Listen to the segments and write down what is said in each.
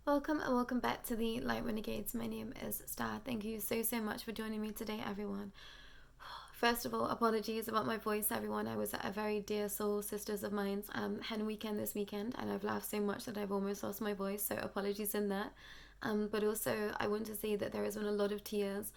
Welcome and welcome back to the Light Renegades. My name is Star. Thank you so much for joining me today, everyone. First of all, apologies about my voice, everyone. I was at a very dear soul sisters of mine's hen weekend this weekend, and I've laughed so much that I've almost lost my voice, so apologies in that. But also, I want to say that there has been a lot of tears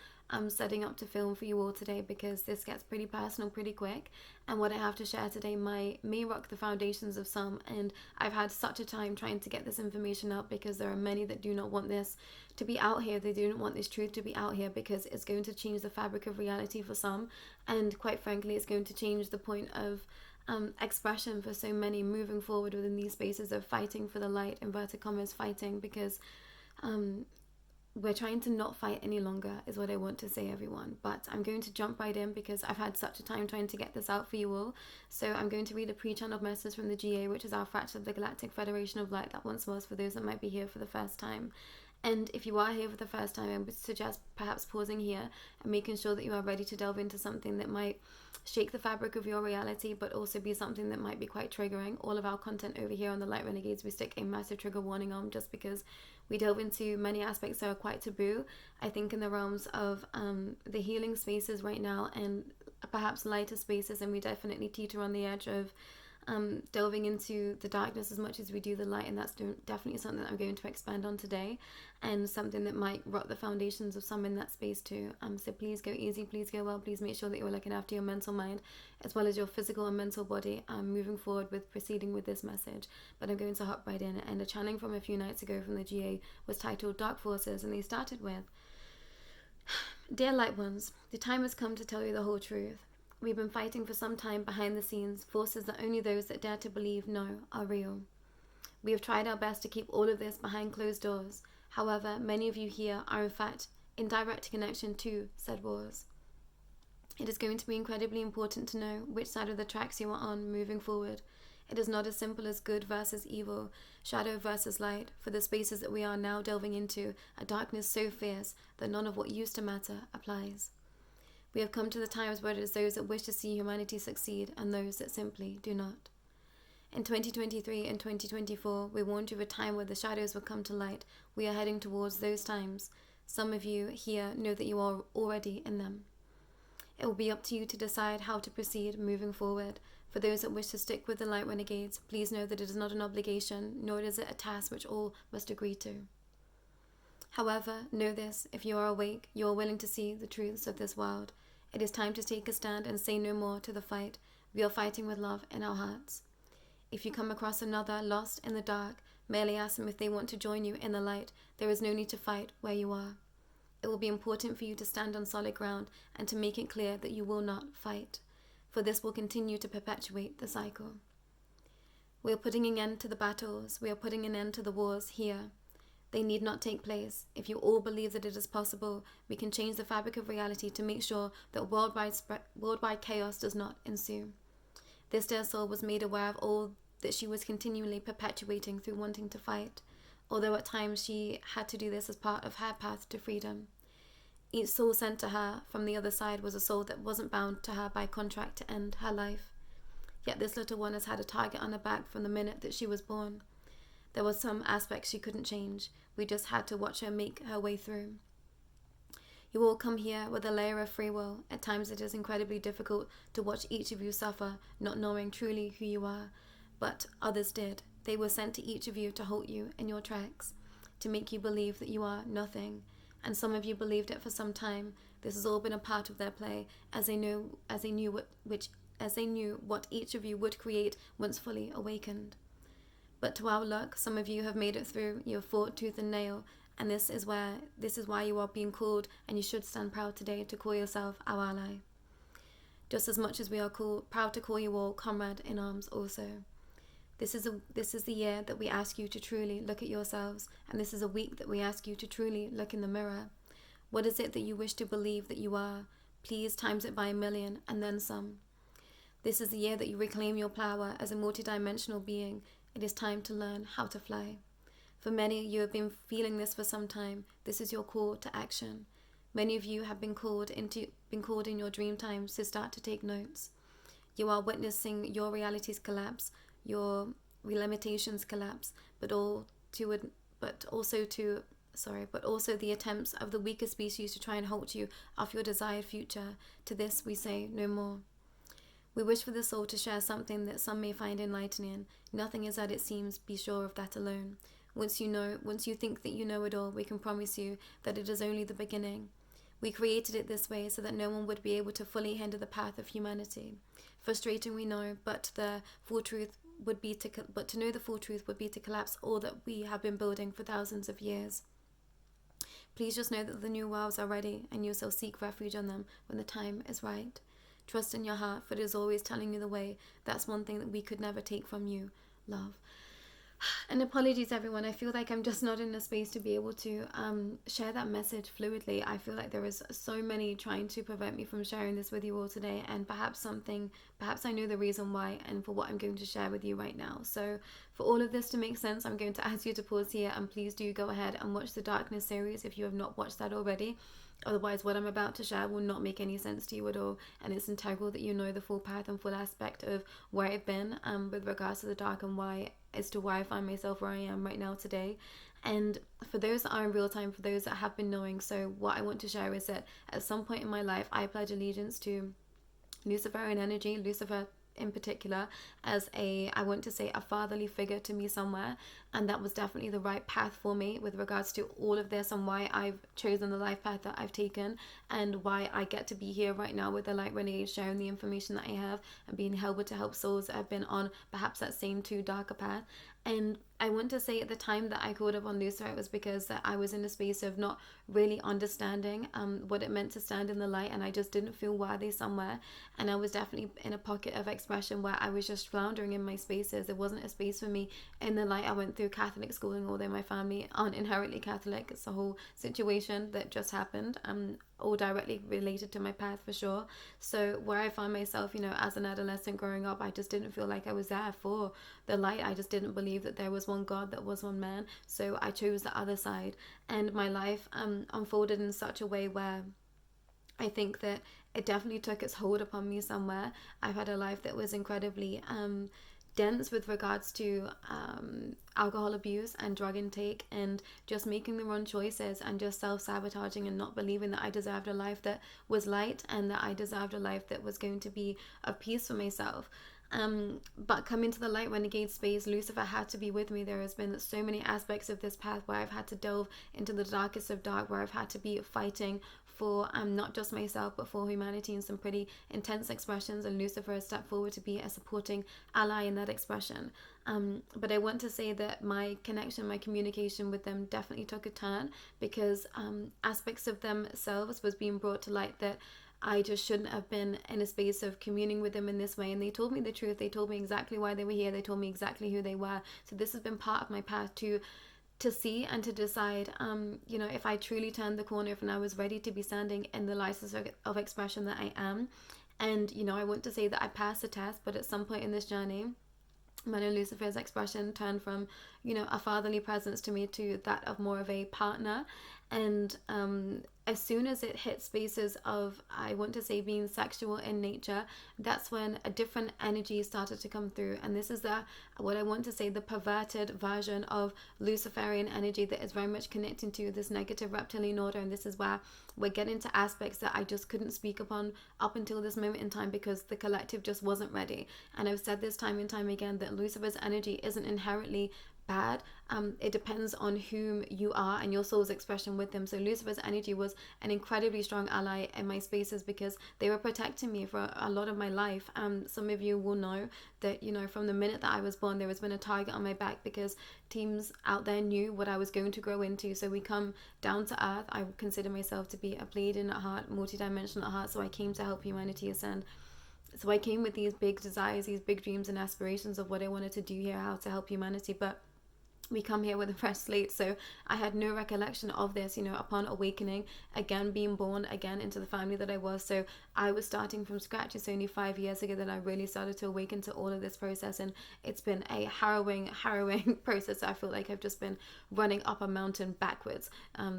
setting up to film for you all today, because this gets pretty personal pretty quick, and what I have to share today may rock the foundations of some, and I've had such a time trying to get this information out, because there are many that do not want this to be out here. They do not want this truth to be out here, because it's going to change the fabric of reality for some, and quite frankly it's going to change the point of expression for so many moving forward within these spaces of fighting for the light, inverted commas fighting, because we're trying to not fight any longer is what I want to say, everyone. But I'm going to jump right in because I've had such a time trying to get this out for you all. So I'm going to read a pre-channeled message from the GA, which is our fraction of the Galactic Federation of Light that once was, for those that might be here for the first time. And if you are here for the first time, I would suggest perhaps pausing here and making sure that you are ready to delve into something that might shake the fabric of your reality, but also be something that might be quite triggering. All of our content over here on the Light Renegades, we stick a massive trigger warning on, just because we delve into many aspects that are quite taboo, I think, in the realms of the healing spaces right now, and perhaps lighter spaces, and we definitely teeter on the edge of delving into the darkness as much as we do the light, and that's definitely something that I'm going to expand on today, and something that might rock the foundations of some in that space too. So please go easy, please go well, please make sure that you're looking after your mental mind as well as your physical and mental body moving forward with proceeding with this message. But I'm going to hop right in, and a channeling from a few nights ago from the GA was titled Dark Forces, and they started with: Dear light ones, the time has come to tell you the whole truth. We've been fighting for some time behind the scenes, forces that only those that dare to believe know are real. We have tried our best to keep all of this behind closed doors. However, many of you here are in fact in direct connection to said wars. It is going to be incredibly important to know which side of the tracks you are on moving forward. It is not as simple as good versus evil, shadow versus light, for the spaces that we are now delving into, a darkness so fierce that none of what used to matter applies. We have come to the times where it is those that wish to see humanity succeed and those that simply do not. In 2023 and 2024, we warned you of a time where the shadows would come to light. We are heading towards those times. Some of you here know that you are already in them. It will be up to you to decide how to proceed moving forward. For those that wish to stick with the Light Renegades, please know that it is not an obligation, nor is it a task which all must agree to. However, know this: if you are awake, you are willing to see the truths of this world. It is time to take a stand and say no more to the fight. We are fighting with love in our hearts. If you come across another lost in the dark, merely ask them if they want to join you in the light. There is no need to fight where you are. It will be important for you to stand on solid ground and to make it clear that you will not fight, for this will continue to perpetuate the cycle. We are putting an end to the battles. We are putting an end to the wars here. They need not take place. If you all believe that it is possible, we can change the fabric of reality to make sure that worldwide chaos does not ensue. This dear soul was made aware of all that she was continually perpetuating through wanting to fight, although at times she had to do this as part of her path to freedom. Each soul sent to her from the other side was a soul that wasn't bound to her by contract to end her life. Yet this little one has had a target on her back from the minute that she was born. There were some aspects she couldn't change. We just had to watch her make her way through. You all come here with a layer of free will. At times it is incredibly difficult to watch each of you suffer, not knowing truly who you are. But others did. They were sent to each of you to halt you in your tracks, to make you believe that you are nothing. And some of you believed it for some time. This has all been a part of their play, as they knew what each of you would create once fully awakened. But to our luck, some of you have made it through. You have fought tooth and nail, and this is why you are being called, and you should stand proud today to call yourself our ally. Just as much as we are proud to call you all comrade in arms also. This is the year that we ask you to truly look at yourselves, and this is a week that we ask you to truly look in the mirror. What is it that you wish to believe that you are? Please times it by 1,000,000 and then some. This is the year that you reclaim your power as a multidimensional being. It is time to learn how to fly. For many, you have been feeling this for some time. This is your call to action. Many of you have been called in your dream times to start to take notes. You are witnessing your realities collapse, your limitations collapse, but but also the attempts of the weaker species to try and halt you off your desired future. To this we say no more. We wish for the soul to share something that some may find enlightening. Nothing is as it seems, be sure of that alone. Once you think that you know it all, we can promise you that it is only the beginning. We created it this way so that no one would be able to fully hinder the path of humanity. Frustrating, we know, but to know the full truth would be to collapse all that we have been building for thousands of years. Please just know that the new worlds are ready, and you shall seek refuge on them when the time is right. Trust in your heart, for it is always telling you the way. That's one thing that we could never take from you. Love. And apologies, everyone. I feel like I'm just not in a space to be able to share that message fluidly. I feel like there is so many trying to prevent me from sharing this with you all today, and perhaps I know the reason why and for what I'm going to share with you right now. So for all of this to make sense, I'm going to ask you to pause here, and please do go ahead and watch the Darkness series if you have not watched that already. Otherwise, what I'm about to share will not make any sense to you at all, and it's integral that you know the full path and full aspect of where I've been with regards to the dark, and why I find myself where I am right now today. And for those that are in real time, for those that have been knowing, so what I want to share is that at some point in my life, I pledge allegiance to Luciferian energy, Lucifer in particular, as a fatherly figure to me somewhere, and that was definitely the right path for me with regards to all of this, and why I've chosen the life path that I've taken, and why I get to be here right now with the Light Renegades, sharing the information that I have and being able to help souls that have been on perhaps that same too darker path. And I want to say at the time that I called up on Lucifer, it was because that I was in a space of not really understanding what it meant to stand in the light, and I just didn't feel worthy somewhere. And I was definitely in a pocket of expression where I was just floundering in my spaces. There wasn't a space for me in the light. I went through Catholic schooling, although my family aren't inherently Catholic. It's a whole situation that just happened, all directly related to my path for sure. So where I found myself, as an adolescent growing up, I just didn't feel like I was there for the light. I just didn't believe that there was one God, that was one man. So I chose the other side, and my life unfolded in such a way where I think that it definitely took its hold upon me somewhere. I've had a life that was incredibly dense with regards to alcohol abuse and drug intake, and just making the wrong choices, and just self-sabotaging, and not believing that I deserved a life that was light, and that I deserved a life that was going to be of peace for myself. But coming to the Light Renegade space, Lucifer had to be with me. There has been so many aspects of this path where I've had to delve into the darkest of dark, where I've had to be fighting for not just myself but for humanity in some pretty intense expressions, and Lucifer has stepped forward to be a supporting ally in that expression. But I want to say that my connection, my communication with them definitely took a turn, because aspects of themselves was being brought to light that I just shouldn't have been in a space of communing with them in this way. And they told me the truth. They told me exactly why they were here. They told me exactly who they were. So this has been part of my path to see and to decide, if I truly turned the corner, if I was ready to be standing in the license of expression that I am. And, I want to say that I passed the test, but at some point in this journey, my own Lucifer's expression turned from, a fatherly presence to me to that of more of a partner. And as soon as it hit spaces of, I want to say, being sexual in nature, that's when a different energy started to come through. And this is what I want to say, the perverted version of Luciferian energy that is very much connecting to this negative reptilian order. And this is where we're getting to aspects that I just couldn't speak upon up until this moment in time, because the collective just wasn't ready. And I've said this time and time again, that Lucifer's energy isn't inherently bad. It depends on whom you are and your soul's expression with them. So Lucifer's energy was an incredibly strong ally in my spaces, because they were protecting me for a lot of my life. Some of you will know that, from the minute that I was born, there has been a target on my back, because teams out there knew what I was going to grow into. So we come down to earth. I consider myself to be a bleeding at heart, multidimensional at heart. So I came to help humanity ascend. So I came with these big desires, these big dreams and aspirations of what I wanted to do here, how to help humanity. But we come here with a fresh slate. So I had no recollection of this, upon awakening, again, being born again into the family that I was. So I was starting from scratch. It's only 5 years ago that I really started to awaken to all of this process. And it's been a harrowing process. I feel like I've just been running up a mountain backwards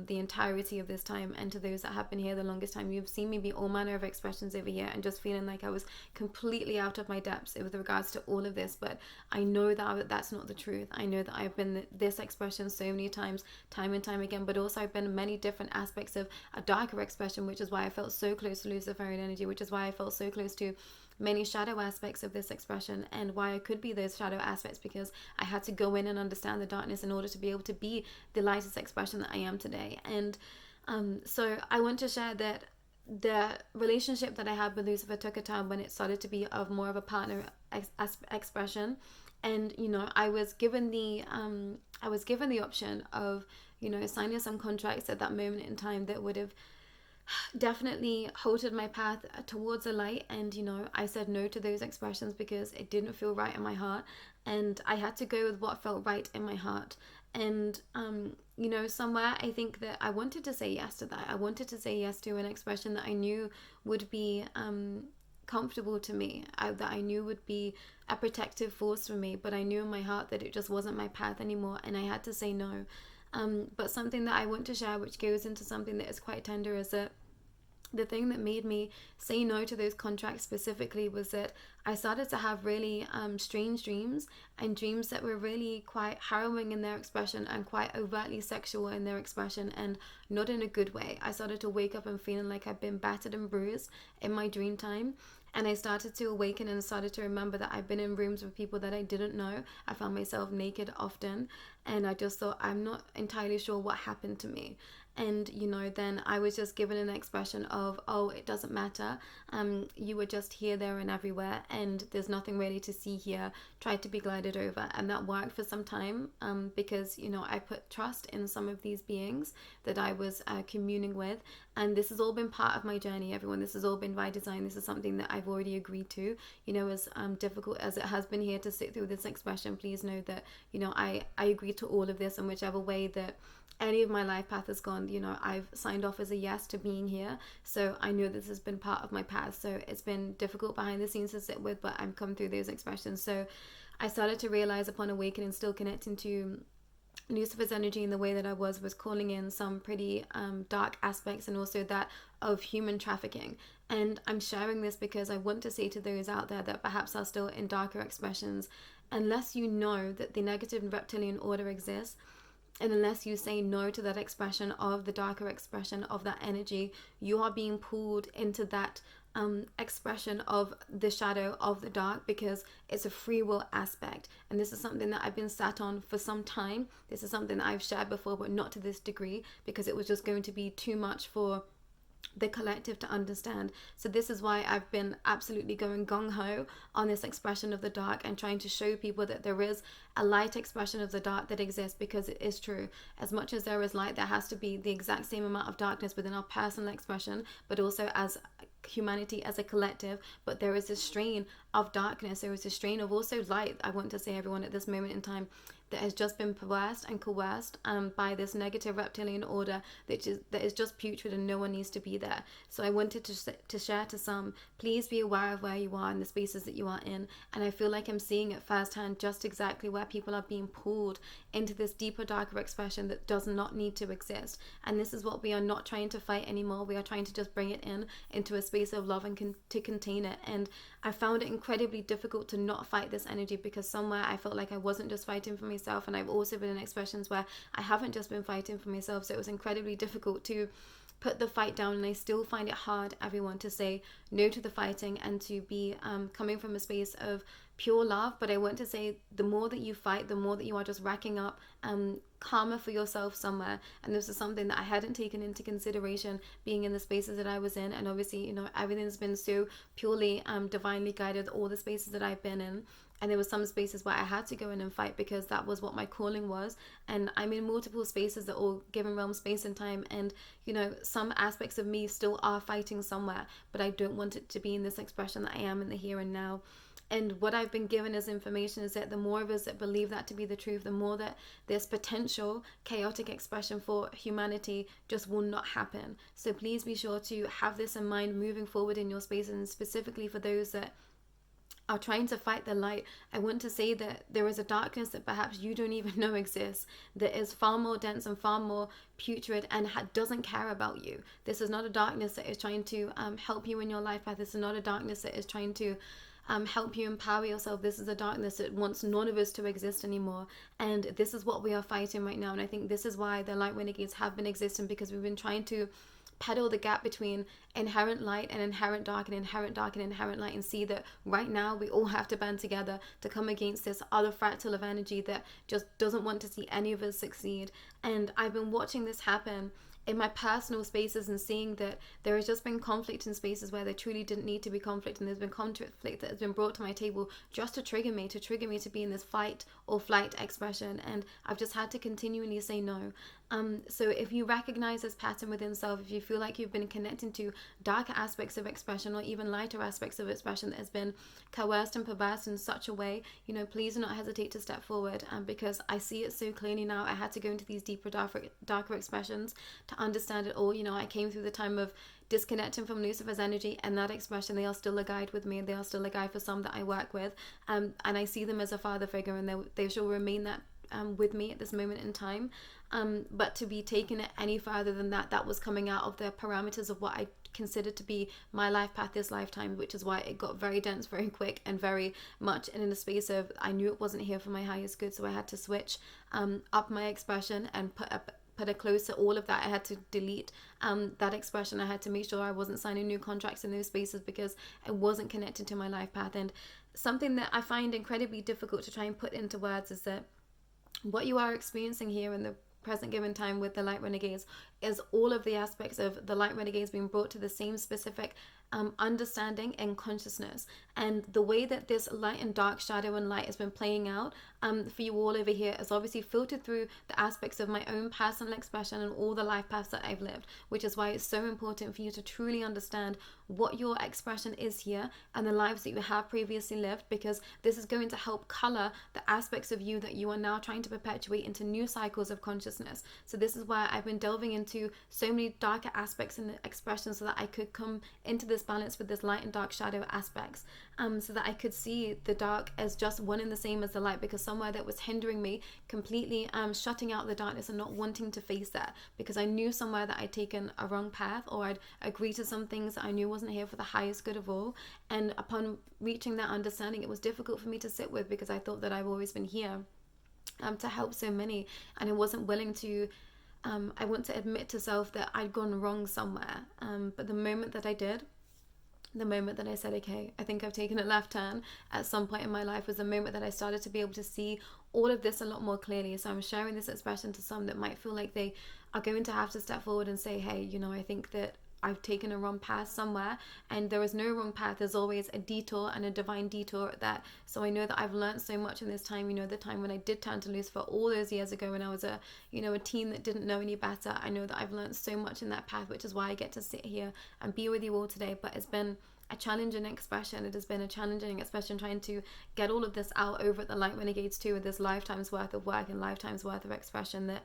the entirety of this time. And to those that have been here the longest time, you've seen me be all manner of expressions over here, and just feeling like I was completely out of my depths with regards to all of this. But I know that that's not the truth. I know that I've been in this expression so many times, time and time again, but also I've been in many different aspects of a darker expression, which is why I felt so close to Luciferian energy, which is why I felt so close to many shadow aspects of this expression, and why I could be those shadow aspects, because I had to go in and understand the darkness in order to be able to be the lightest expression that I am today. And so I want to share that the relationship that I had with Lucifer took a time when it started to be of more of a partner expression. And I was given the option of signing some contracts at that moment in time that would have definitely halted my path towards the light. And I said no to those expressions because it didn't feel right in my heart, and I had to go with what felt right in my heart. And somewhere I think that I wanted to say yes to that. I wanted to say yes to an expression that I knew would be comfortable to me, that I knew would be a protective force for me, but I knew in my heart that it just wasn't my path anymore, and I had to say no. But something that I want to share, which goes into something that is quite tender, is that the thing that made me say no to those contracts specifically was that I started to have really strange dreams, and dreams that were really quite harrowing in their expression and quite overtly sexual in their expression, and not in a good way. I started to wake up and feeling like I've been battered and bruised in my dream time. And I started to awaken and started to remember that I've been in rooms with people that I didn't know. I found myself naked often, and I just thought, I'm not entirely sure what happened to me. And then I was just given an expression of, oh, it doesn't matter, you were just here, there and everywhere, and there's nothing really to see here, try to be glided over. And that worked for some time, because I put trust in some of these beings that I was communing with. And this has all been part of my journey, everyone. This has all been by design. This is something that I've already agreed to. As difficult as it has been here to sit through this expression, please know that I agreed to all of this in whichever way that any of my life path has gone. I've signed off as a yes to being here, so I know this has been part of my path. So it's been difficult behind the scenes to sit with, but I'm come through those expressions. So I started to realize upon awakening, still connecting to Lucifer's energy in the way that I was calling in some pretty dark aspects, and also that of human trafficking. And I'm sharing this because I want to say to those out there that perhaps are still in darker expressions, unless you know that the negative reptilian order exists, and unless you say no to that expression of the darker expression of that energy, you are being pulled into that expression of the shadow of the dark, because it's a free will aspect. And this is something that I've been sat on for some time. This is something that I've shared before, but not to this degree, because it was just going to be too much for the collective to understand. So this is why I've been absolutely going gung-ho on this expression of the dark, and trying to show people that there is a light expression of the dark that exists, because it is true. As much as there is light, there has to be the exact same amount of darkness within our personal expression, but also as humanity, as a collective. But there is a strain of darkness, there is a strain of also light, I want to say, everyone, at this moment in time, that has just been coerced and coerced by this negative reptilian order that is just putrid, and no one needs to be there. So I wanted to share to some, please be aware of where you are in the spaces that you are in. And I feel like I'm seeing it firsthand, just exactly where people are being pulled into this deeper, darker expression that does not need to exist. And this is what we are not trying to fight anymore. We are trying to just bring it into a space of love and to contain it. And I found it incredibly difficult to not fight this energy, because somewhere I felt like I wasn't just fighting for myself, and I've also been in expressions where I haven't just been fighting for myself. So it was incredibly difficult to put the fight down, and I still find it hard, everyone, to say no to the fighting and to be coming from a space of pure love. But I want to say, the more that you fight, the more that you are just racking up karma for yourself somewhere. And this is something that I hadn't taken into consideration, being in the spaces that I was in. And obviously, everything's been so purely divinely guided, all the spaces that I've been in. And there were some spaces where I had to go in and fight, because that was what my calling was. And I'm in multiple spaces that all given realm space and time. And, some aspects of me still are fighting somewhere, but I don't want it to be in this expression that I am in the here and now. And what I've been given as information is that the more of us that believe that to be the truth, the more that this potential chaotic expression for humanity just will not happen. So please be sure to have this in mind moving forward in your spaces, and specifically for those that are trying to fight the light. I want to say that there is a darkness that perhaps you don't even know exists, that is far more dense and far more putrid, and doesn't care about you. This is not a darkness that is trying to help you in your life path. This is not a darkness that is trying to help you empower yourself. This is a darkness that wants none of us to exist anymore, and this is what we are fighting right now. And I think this is why the Light Renegades have been existing, because we've been trying to peddle the gap between inherent light and inherent dark, and inherent dark and inherent light, and see that right now we all have to band together to come against this other fractal of energy that just doesn't want to see any of us succeed. And I've been watching this happen in my personal spaces and seeing that there has just been conflict in spaces where there truly didn't need to be conflict, and there's been conflict that has been brought to my table just to trigger me to be in this fight or flight expression, and I've just had to continually say no. So if you recognize this pattern within self, if you feel like you've been connecting to darker aspects of expression or even lighter aspects of expression that has been coerced and perverse in such a way, please do not hesitate to step forward, because I see it so clearly now. I had to go into these deeper, darker expressions to understand it all. I came through the time of disconnecting from Lucifer's energy, and that expression, they are still a guide with me, and they are still a guide for some that I work with, and I see them as a father figure, and they shall remain that with me at this moment in time. But to be taken it any further than that was coming out of the parameters of what I considered to be my life path this lifetime, which is why it got very dense very quick, and very much in a space of I knew it wasn't here for my highest good. So I had to switch up my expression and put a close to all of that. I had to delete that expression. I had to make sure I wasn't signing new contracts in those spaces because it wasn't connected to my life path. And something that I find incredibly difficult to try and put into words is that what you are experiencing here in the present given time with the Light Renegades is all of the aspects of the Light Renegades being brought to the same specific understanding and consciousness. And the way that this light and dark, shadow and light has been playing out for you all over here is obviously filtered through the aspects of my own personal expression and all the life paths that I've lived, which is why it's so important for you to truly understand what your expression is here and the lives that you have previously lived, because this is going to help color the aspects of you that you are now trying to perpetuate into new cycles of consciousness. So this is why I've been delving into so many darker aspects and expressions, so that I could come into this balance with this light and dark shadow aspects, so that I could see the dark as just one and the same as the light, because somewhere that was hindering me completely, shutting out the darkness and not wanting to face that, because I knew somewhere that I'd taken a wrong path, or I'd agreed to some things that I knew wasn't here for the highest good of all. And upon reaching that understanding, it was difficult for me to sit with, because I thought that I've always been here to help so many, and I wasn't willing to I want to admit to self that I'd gone wrong somewhere, but the moment that I did, the moment that I said, okay, I think I've taken a left turn at some point in my life, was the moment that I started to be able to see all of this a lot more clearly. So I'm sharing this expression to some that might feel like they are going to have to step forward and say, hey, I think that I've taken a wrong path somewhere, and there is no wrong path. There's always a detour, and a divine detour at that. So I know that I've learned so much in this time. The time when I did turn to Lucifer all those years ago, when I was a teen that didn't know any better. I know that I've learned so much in that path, which is why I get to sit here and be with you all today. But it's been a challenging expression. It has been a challenging expression trying to get all of this out over at the Light Renegades too, with this lifetime's worth of work and lifetime's worth of expression that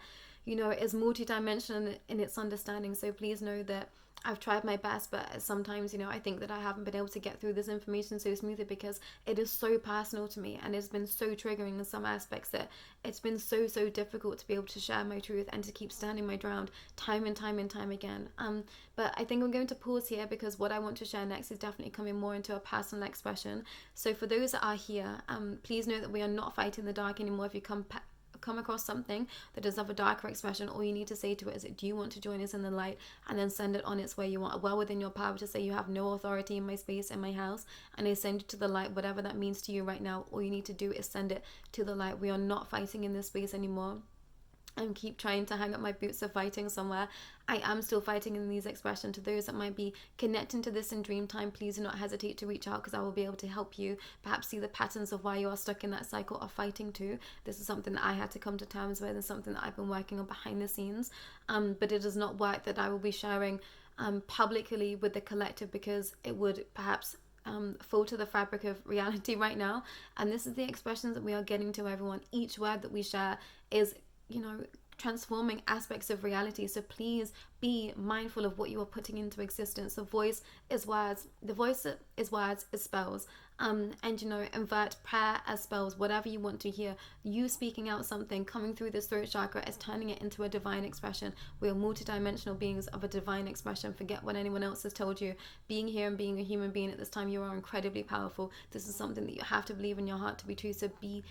is multidimensional in its understanding. So please know that I've tried my best, but sometimes, I think that I haven't been able to get through this information so smoothly, because it is so personal to me, and it's been so triggering in some aspects that it's been so difficult to be able to share my truth and to keep standing my ground time and time and time again. But I think I'm going to pause here, because what I want to share next is definitely coming more into a personal expression. So for those that are here, please know that we are not fighting the dark anymore. If you come across something that does have a darker expression, all you need to say to it is, do you want to join us in the light? And then send it on its way. You want well within your power to say, you have no authority in my space, in my house, and I send you to the light. Whatever that means to you right now, all you need to do is send it to the light. We are not fighting in this space anymore. And keep trying to hang up my boots of fighting somewhere. I am still fighting in these expressions. To those that might be connecting to this in dream time, please do not hesitate to reach out, because I will be able to help you perhaps see the patterns of why you are stuck in that cycle of fighting too. This is something that I had to come to terms with, and something that I've been working on behind the scenes, but it is not work that I will be sharing publicly with the collective, because it would perhaps falter the fabric of reality right now. And this is the expressions that we are getting to everyone. Each word that we share is transforming aspects of reality. So please be mindful of what you are putting into existence. The voice is words. The voice is words, is spells. And invert prayer as spells. Whatever you want to hear, you speaking out something, coming through this throat chakra, is turning it into a divine expression. We are multidimensional beings of a divine expression. Forget what anyone else has told you. Being here and being a human being at this time, you are incredibly powerful. This is something that you have to believe in your heart to be true. So be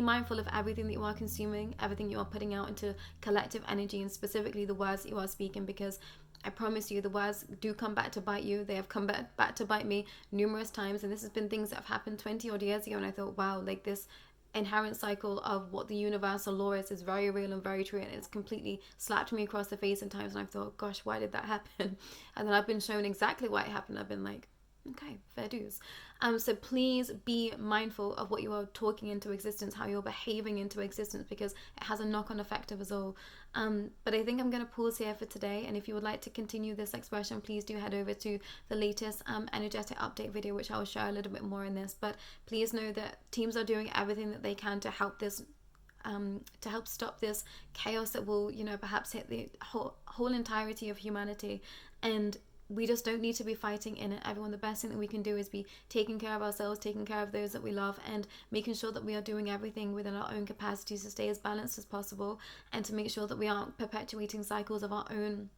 mindful of everything that you are consuming, everything you are putting out into collective energy, and specifically the words that you are speaking, because I promise you, the words do come back to bite you. They have come back to bite me numerous times, and this has been things that have happened 20 odd years ago, and I thought, wow, like this inherent cycle of what the universal law is very real and very true, and it's completely slapped me across the face in times, and I've thought, gosh, why did that happen? And then I've been shown exactly why it happened. I've been like, okay, fair dues. So please be mindful of what you are talking into existence, how you're behaving into existence, because it has a knock-on effect of us all. But I think I'm going to pause here for today, and if you would like to continue this expression, please do head over to the latest energetic update video, which I will share a little bit more in this. But please know that teams are doing everything that they can to help this to help stop this chaos that will, perhaps hit the whole entirety of humanity. And we just don't need to be fighting in it. Everyone, the best thing that we can do is be taking care of ourselves, taking care of those that we love, and making sure that we are doing everything within our own capacities to stay as balanced as possible, and to make sure that we aren't perpetuating cycles of our own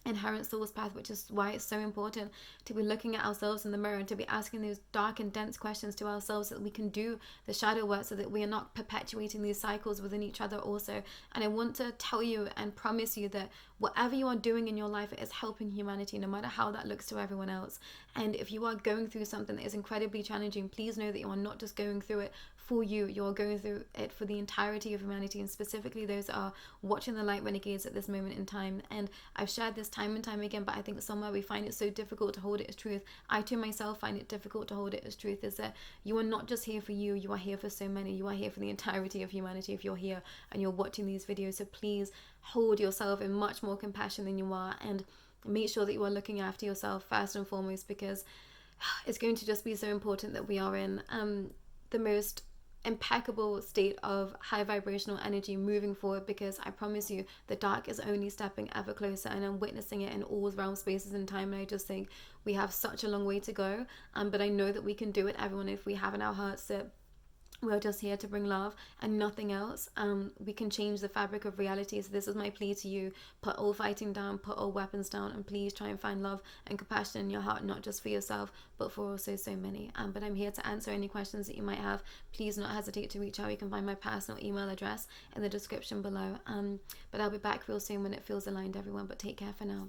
inherent soul's path, which is why it's so important to be looking at ourselves in the mirror and to be asking those dark and dense questions to ourselves, so that we can do the shadow work, so that we are not perpetuating these cycles within each other also. And I want to tell you and promise you that whatever you are doing in your life, it is helping humanity, no matter how that looks to everyone else. And if you are going through something that is incredibly challenging, please know that you are not just going through it for you, you're going through it for the entirety of humanity, and specifically those that are watching the Light Renegades at this moment in time. And I've shared this time and time again, but I think somewhere we find it so difficult to hold it as truth. I too myself find it difficult to hold it as truth, is that you are not just here for you, you are here for so many. You are here for the entirety of humanity if you're here and you're watching these videos. So please hold yourself in much more compassion than you are, and make sure that you are looking after yourself first and foremost, because it's going to just be so important that we are in the most impeccable state of high vibrational energy moving forward, because I promise you the dark is only stepping ever closer, and I'm witnessing it in all realm, spaces and time. And I just think we have such a long way to go, but I know that we can do it, everyone, if we have in our hearts that we're just here to bring love and nothing else. We can change the fabric of reality. So this is my plea to you: put all fighting down, put all weapons down, and please try and find love and compassion in your heart, not just for yourself, but for also so many. But I'm here to answer any questions that you might have. Please not hesitate to reach out. You can find my personal email address in the description below. But I'll be back real soon when it feels aligned, everyone. But take care for now.